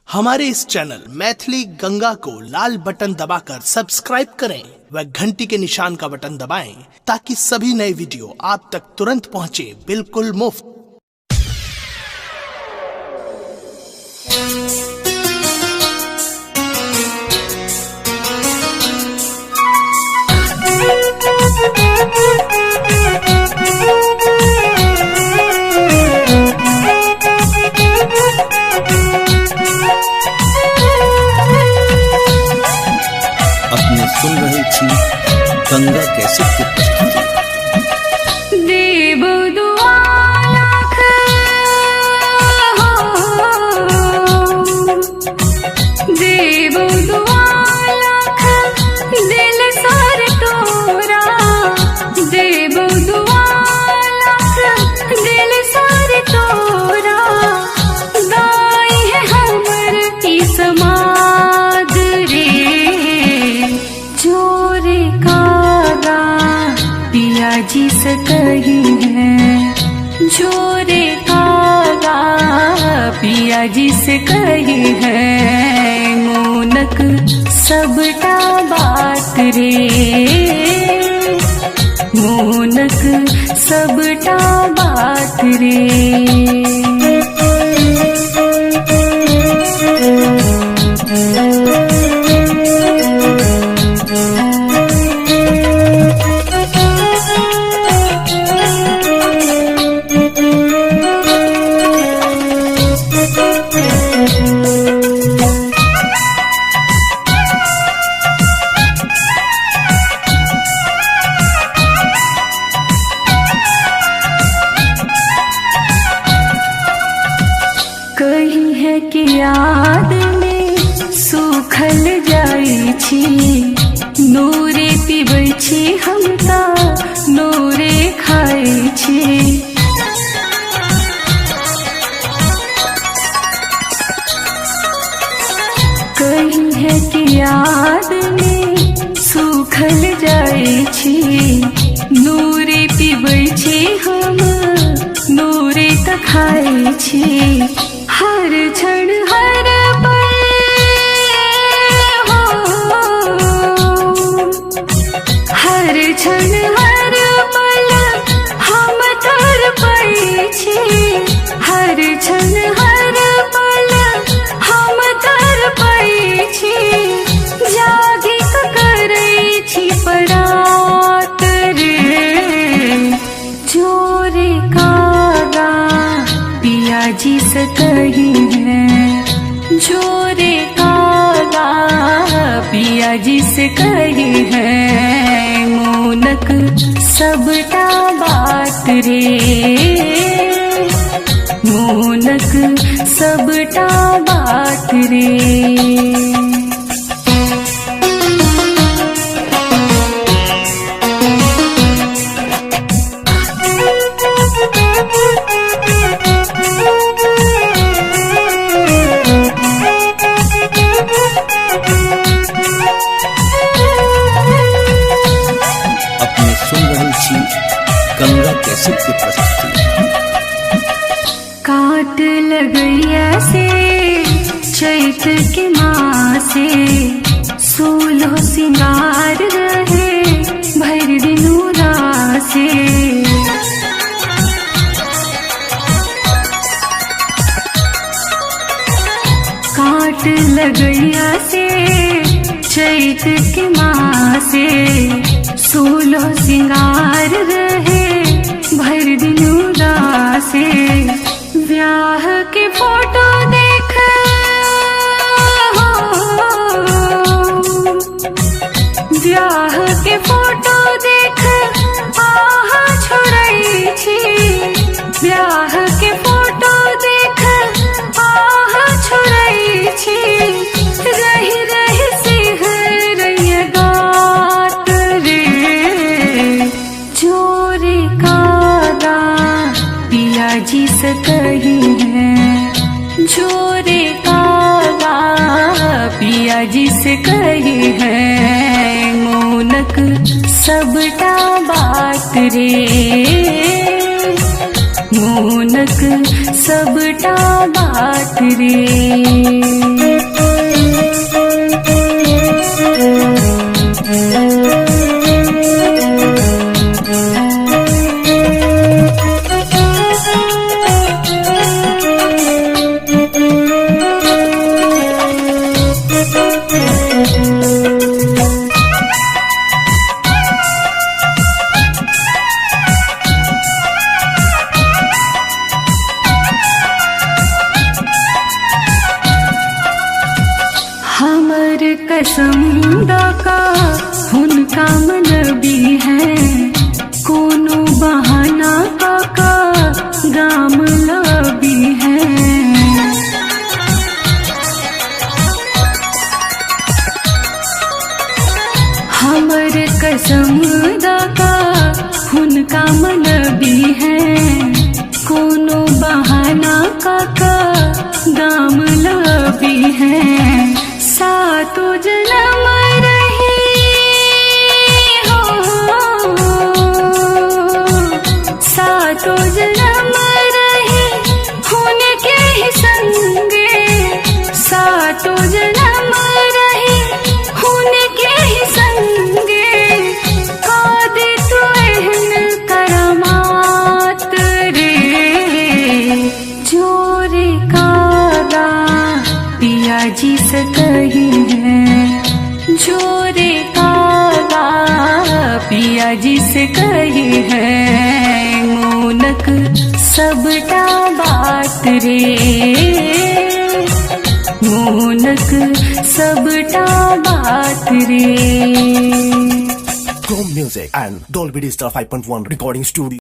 हमारे इस चैनल मैथिली गंगा को लाल बटन दबाकर सब्सक्राइब करें व घंटी के निशान का बटन दबाएं ताकि सभी नए वीडियो आप तक तुरंत पहुंचे बिल्कुल मुफ्त। अपने सुन रही थी गंगा कैसे की प्रस्तुति। देव दुआ लाख देव दुआ लाख दिल सार तोरा, देव दुआ लाख दिल सार तोरा, दाई है हमर की समाद रे, जोरे कागा पिया जी से कही है, जोरे कागा पिया जी से कही है, मोनक सबटा बात रे, मोनक सबटा बात रे। कही है कि याद में सूखल जाई छी, नूरे पीबै छी हम ता नूरे खाई छी, कही है कि याद में सूखल जाई छी, नूरे पीबै छी हम नूरे त खाई छी, हर क्षण हर पल हो, हर क्षण हर पल हम तड़पै छी, हर क्षण हर पल हम तड़पै छी, जागी क करै छी परात रे, जोरे कागा पिया जी से कही है, जोरे कागा पिया जी से कही है, मोनक सबटा बात रे, मोनक सबटा बात रे। अपने सुन रही थी गंगा कैसे की प्रस्तुति। काट लगैया से चैत के मासे, सोलह सिंगार रहे भर दिन उदासे, काट लगैया से चैत के मासे, सोलह सिंगार रहे भर दिन उदासे, ब्याह के फोटो देख ब्याह के फोटो देख आह छोड़ै छी, ब्याह के फोटो देख आह छोड़ै छी, रही रही सिहरैया गात रे, जोरे कागा पिया जी से कही है, जोरे कागा पिया जी से कही है, मोनक सबटा बात रे, मोनक सबटा बात रे। कसम दाका हुनका मन भी है कोनो बहाना काका गाम लबी है हमर कसम दाका हुनका मन भी है कोनो बहाना काका गाम लबी है सातो जन्म रही हो सातो जन्म रही उनके ही संगे सातो जन्म रही उनके ही संगे कादे तो एहन करमात रे जोरे कादा पिया जी से कही है जोरे कादा पिया जी से कही है मोनक सबटा बात रे मोनक सबटा बात रे Chrome Music and Dolby Digital 5.1 Recording Studio.